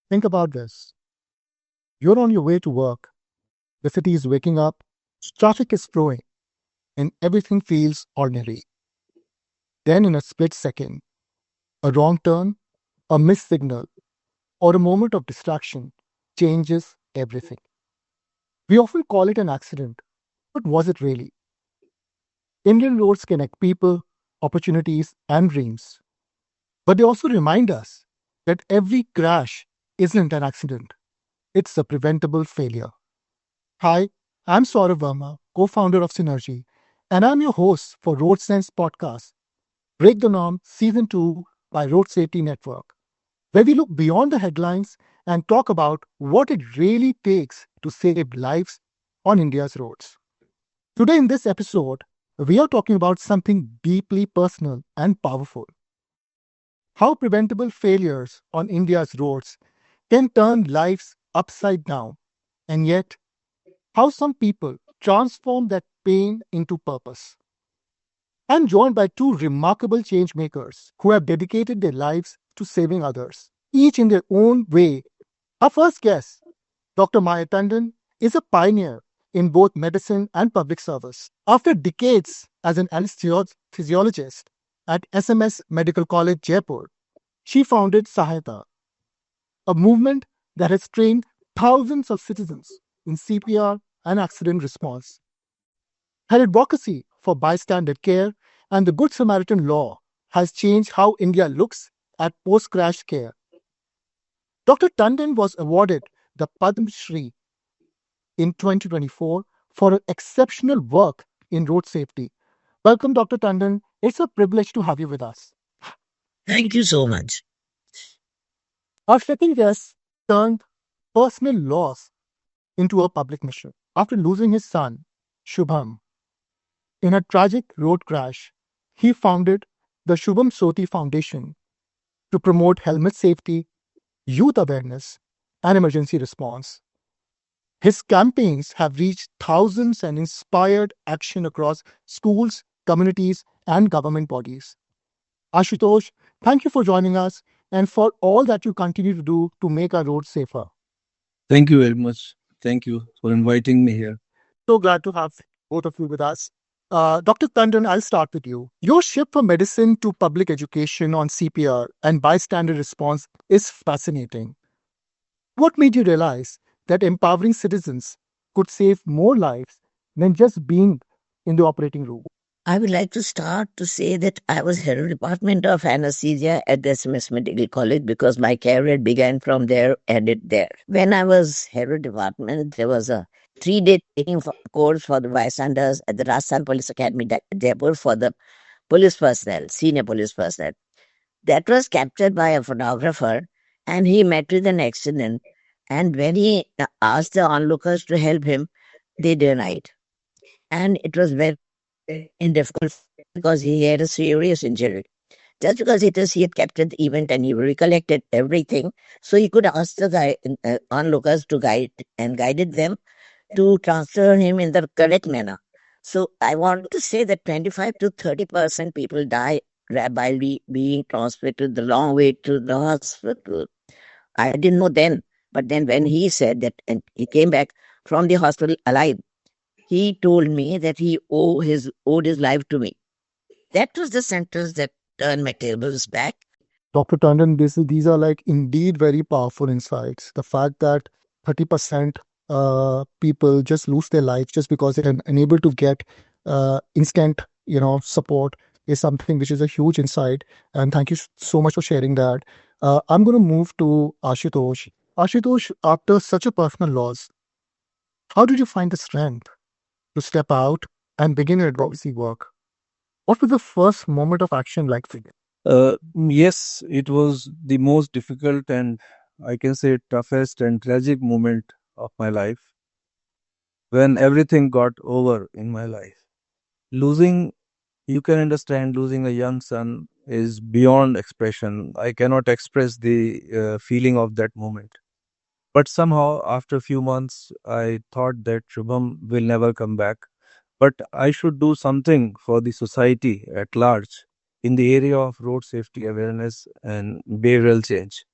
Think about this. You're on your way to work, the city is waking up, traffic is flowing, and everything feels ordinary. Then, in a split second, a wrong turn, a missed signal, or a moment of distraction changes everything. We often call it an accident, but was it really? Indian roads connect people, opportunities, and dreams. But they also remind us that every crash isn't an accident, it's a preventable failure. Hi, I'm Saurabh Verma, co founder of Synergie, and I'm your host for RoadSense podcast, Break the Norm Season 2 by Road Safety Network, where we look beyond the headlines and talk about what it really takes to save lives on India's roads. Today, in this episode, we are talking about something deeply personal and powerful: how preventable failures on India's roads can turn lives upside down, and yet, how some people transform that pain into purpose. I'm joined by two remarkable change makers who have dedicated their lives to saving others, each in their own way. Our first guest, Dr. Maya Tandon, is a pioneer in both medicine and public service. After decades as an anesthesiologist at SMS Medical College, Jaipur, she founded Sahayta, a movement that has trained thousands of citizens in CPR and accident response. Her advocacy for bystander care and the Good Samaritan Law has changed how India looks at post crash care. Dr. Tandon was awarded the Padma Shri in 2024 for her exceptional work in road safety. Welcome, Dr. Tandon. It's a privilege to have you with us. Thank you so much. Our second guest turned personal loss into a public mission. After losing his son, Shubham, in a tragic road crash, he founded the Shubham Soti Foundation to promote helmet safety, youth awareness, and emergency response. His campaigns have reached thousands and inspired action across schools, communities, and government bodies. Ashutosh, thank you for joining us and for all that you continue to do to make our roads safer. Thank you very much. Thank you for inviting me here. So glad to have both of you with us. Dr. Tandon, I'll start with you. Your shift from medicine to public education on CPR and bystander response is fascinating. What made you realize that empowering citizens could save more lives than just being in the operating room? I would like to start to say that I was head of department of anesthesia at the SMS Medical College because my career began from there, ended there. When I was head of department, there was a 3-day training course for the bystanders at the Rajasthan Police Academy, Jaipur, for the police personnel, senior police personnel. That was captured by a photographer, and he met with an accident. And when he asked the onlookers to help him, they denied. And it was very difficult because he had a serious injury. Just because he had captured the event and he recollected everything, so he could ask the onlookers to guided them to transfer him in the correct manner. So I want to say that 25 to 30% people die while being transferred the long way to the hospital. I didn't know then, but then when he said that, and he came back from the hospital alive, he told me that he owed his life to me. That was the sentence that turned my tables back. Dr. Tandon, these are like indeed very powerful insights. The fact that 30% people just lose their lives just because they're unable to get instant, support is something which is a huge insight. And thank you so much for sharing that. I'm going to move to Ashutosh. Ashutosh, after such a personal loss, how did you find the strength to step out and begin your advocacy work? What was the first moment of action like for you? Yes, it was the most difficult and I can say toughest and tragic moment of my life when everything got over in my life. Losing, you can understand, losing a young son is beyond expression. I cannot express the feeling of that moment. But somehow, after a few months, I thought that Shubham will never come back. But I should do something for the society at large in the area of road safety awareness and behavioral change.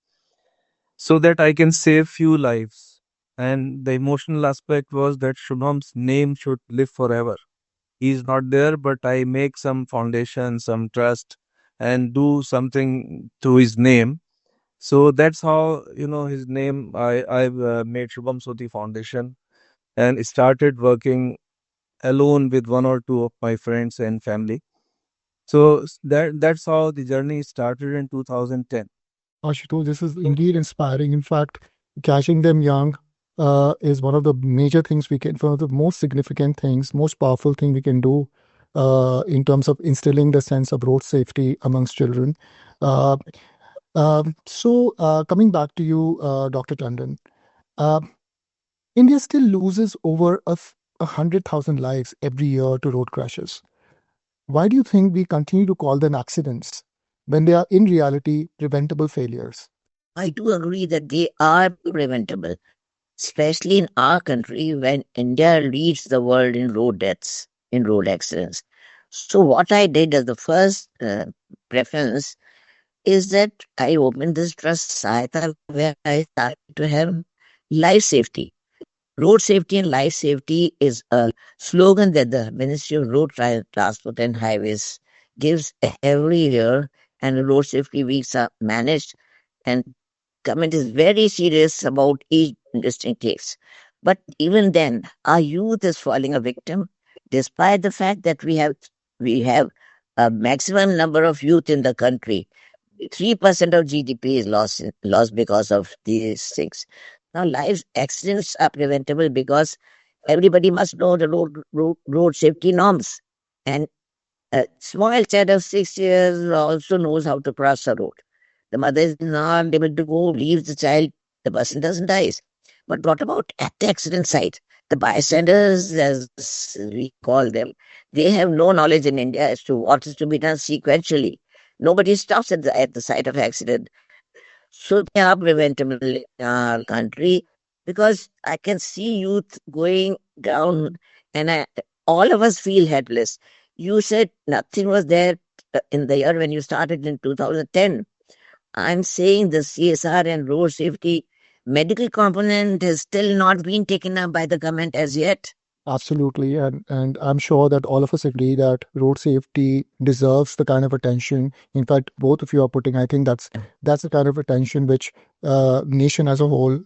so that I can save few lives. And the emotional aspect was that Shubham's name should live forever. He's not there, but I make some foundation, some trust, and do something to his name. So that's how, his name. I've made Shubham Soti Foundation and started working alone with one or two of my friends and family. So that's how the journey started in 2010. Ashutosh, this is indeed inspiring. In fact, catching them young is one of the major things we can, one of the most significant things, most powerful thing we can do in terms of instilling the sense of road safety amongst children. Uh, Coming back to you, Dr. Tandon, uh, India still loses over 100,000 lives every year to road crashes. Why do you think we continue to call them accidents when they are in reality preventable failures? I do agree that they are preventable, especially in our country when India leads the world in road deaths, in road accidents. So, what I did as the first preference is that I opened this trust Sahayta where I started to have life safety. Road safety and life safety is a slogan that the Ministry of Road Transport and Highways gives every year, and road safety weeks are managed, and government is very serious about each distinct case. But even then, our youth is falling a victim, despite the fact that we have a maximum number of youth in the country. 3% of GDP is lost because of these things. Now, life accidents are preventable because everybody must know the road safety norms. And a small child of 6 years also knows how to cross a road. The mother is not able to go, leaves the child, the person doesn't die. But what about at the accident site? The bystanders, as we call them, they have no knowledge in India as to what is to be done sequentially. Nobody stops at the site of accident. So they are preventable in our country because I can see youth going down and all of us feel helpless. You said nothing was there in the year when you started in 2010. I'm saying the CSR and road safety medical component has still not been taken up by the government as yet. Absolutely, and I'm sure that all of us agree that road safety deserves the kind of attention. In fact, both of you are putting. I think that's the kind of attention which nation as a whole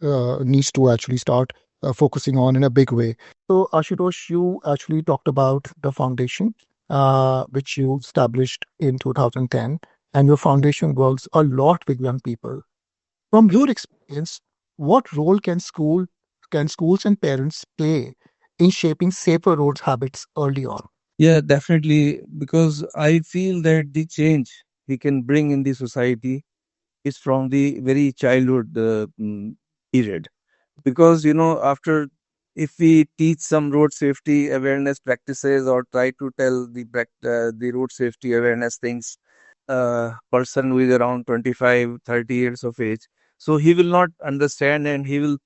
needs to actually start focusing on in a big way. So, Ashutosh, you actually talked about the foundation which you established in 2010, and your foundation works a lot with young people. From your experience, what role can schools and parents play in shaping safer roads habits early on? Yeah, definitely. Because I feel that the change we can bring in the society is from the very childhood period. Because, after if we teach some road safety awareness practices or try to tell the road safety awareness things, person who is around 25, 30 years of age, so he will not understand and he will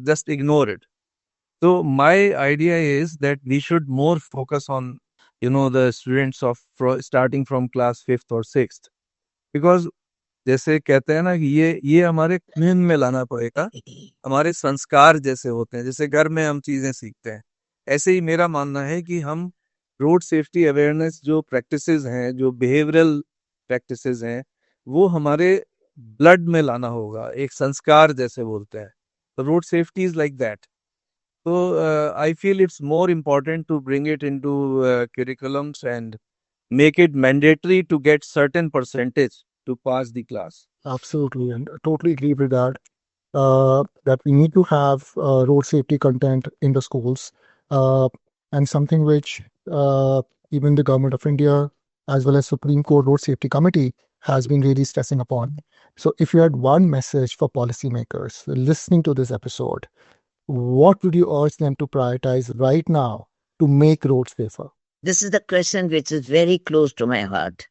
just ignore it. So my idea is that we should more focus on, the students of starting from class fifth or sixth, because जैसे कहते हैं ना कि ये हमारे खून में लाना पड़ेगा, हमारे संस्कार जैसे होते हैं, जैसे घर में हम चीजें सीखते हैं, ऐसे ही मेरा मानना है कि हम रोड सेफ्टी अवेयरनेस जो प्रैक्टिसेस हैं, जो बिहेवियरल प्रैक्टिसेस हैं, वो हमारे ब्लड में लाना होगा, एक संस्कार जैसे बोलते हैं. तो road safety is like that. So I feel it's more important to bring it into curriculums and make it mandatory to get certain percentage to pass the class. Absolutely, and I totally agree with that. That we need to have road safety content in the schools, uh, and something which even the government of India, as well as Supreme Court Road Safety Committee, has been really stressing upon. So, if you had one message for policymakers listening to this episode, what would you urge them to prioritize right now to make roads safer? This is the question which is very close to my heart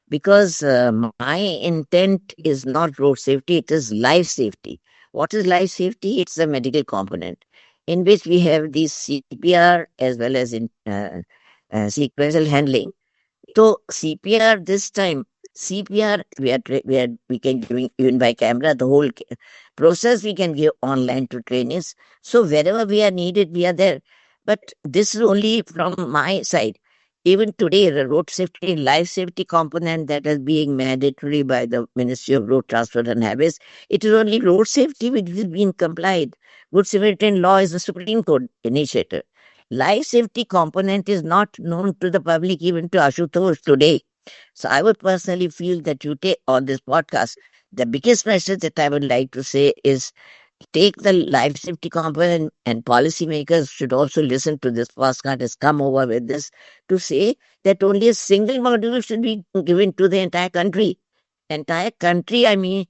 because my intent is not road safety, it is life safety. What is life safety? It's a medical component in which we have the CPR as well as in sequential handling. So, CPR this time CPR, we can give even by camera, the whole process we can give online to trainees. So wherever we are needed, we are there. But this is only from my side. Even today, the road safety, life safety component that is being mandatory by the Ministry of Road Transport and Highways, it is only road safety which is being complied. Good Samaritan Law is the Supreme Court initiative. Life safety component is not known to the public, even to Ashutosh today. So I would personally feel that you take on this podcast, the biggest message that I would like to say is take the life safety component, and policymakers should also listen to this podcast, has come over with this to say that only a single module should be given to the entire country. Entire country, I mean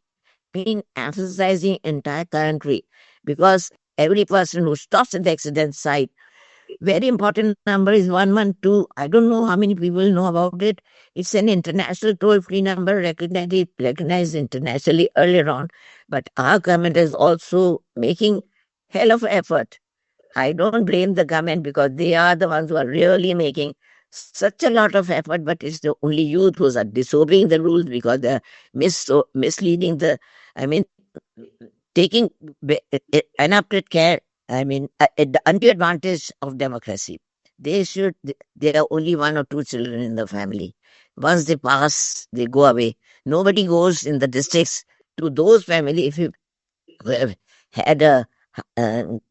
emphasizing entire country, because every person who stops at the accident site, very important number is 112. I don't know how many people know about it. It's an international toll-free number recognized internationally earlier on. But our government is also making hell of effort. I don't blame the government because they are the ones who are really making such a lot of effort, but it's the only youth who are disobeying the rules because they're misleading I mean, taking inappropriate care. At the undue advantage of democracy. There are only one or two children in the family. Once they pass, they go away. Nobody goes in the districts to those families if you have had a an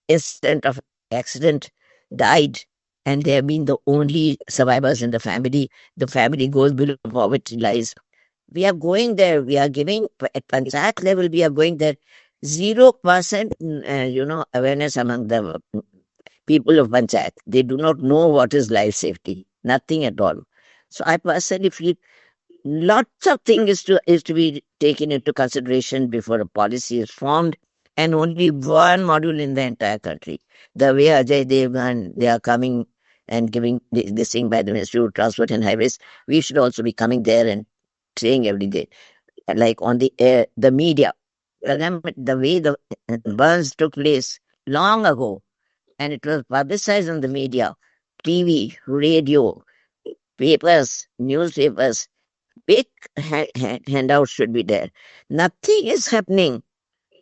incident of accident, died, and they have been the only survivors in the family goes below poverty lines. We are going there. We are giving at panchayat level. We are going there. 0% awareness among the people of panchayat. They do not know what is life safety. Nothing at all. So I personally feel lots of things is to be taken into consideration before a policy is formed, and only one module in the entire country. The way Ajay Devgan, they are coming and giving this thing by the Ministry of Transport and Highways, we should also be coming there and saying every day, like on the air, the media, the way the burns took place long ago, and it was publicized on the media, TV, radio, papers, newspapers, big handouts should be there. Nothing is happening.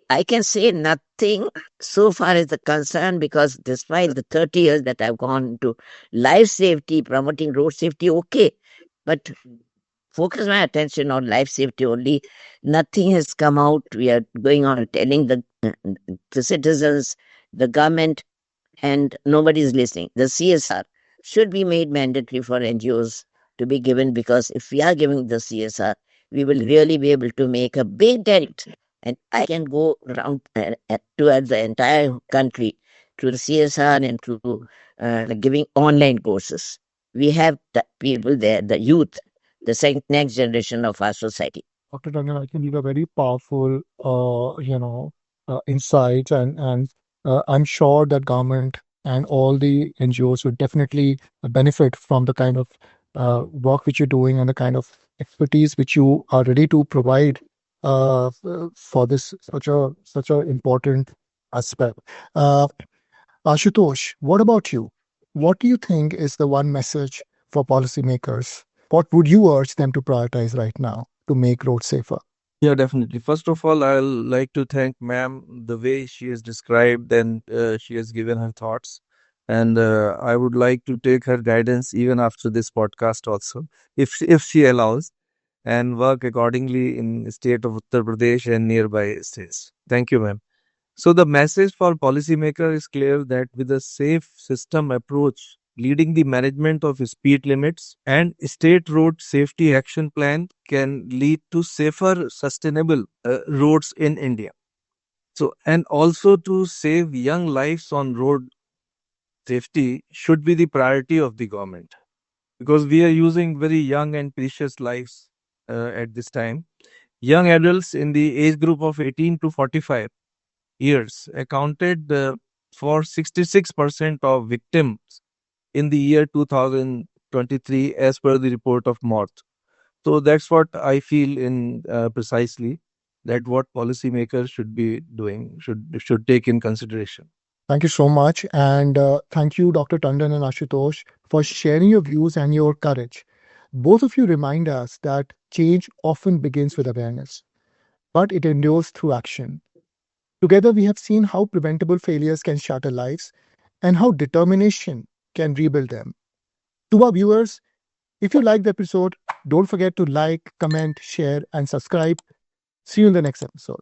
I can say nothing so far as the concern, because despite the 30 years that I've gone to life safety, promoting road safety, okay, but focus my attention on life safety only. Nothing has come out. We are going on telling the citizens, the government, and nobody is listening. The CSR should be made mandatory for NGOs to be given, because if we are giving the CSR, we will really be able to make a big dent. And I can go around towards the entire country through the CSR and through giving online courses. We have the people there, the youth, the next generation of our society. Dr. Tandon, I think these are very powerful, insights, and I'm sure that government and all the NGOs would definitely benefit from the kind of work which you're doing and the kind of expertise which you are ready to provide for this such a important aspect. Uh, Ashutosh, what about you? What do you think is the one message for policymakers? What would you urge them to prioritize right now to make roads safer? Yeah, definitely. First of all, I'll like to thank ma'am the way she has described and she has given her thoughts. And I would like to take her guidance even after this podcast also, if she allows, and work accordingly in state of Uttar Pradesh and nearby states. Thank you, ma'am. So the message for policymaker is clear that with a safe system approach leading the management of speed limits and state road safety action plan can lead to safer sustainable roads in India. So and also to save young lives on road safety should be the priority of the government, because we are using very young and precious lives at this time. Young adults in the age group of 18 to 45 years accounted for 66% of victims in the year 2023 as per the report of Morth. So that's what I feel in precisely that what policymakers should be doing, should take in consideration. Thank you so much. And thank you, Dr. Tandon and Ashutosh, for sharing your views and your courage. Both of you remind us that change often begins with awareness, but it endures through action. Together, we have seen how preventable failures can shatter lives and how determination can rebuild them. To our viewers, if you liked the episode, don't forget to like, comment, share, and subscribe. See you in the next episode.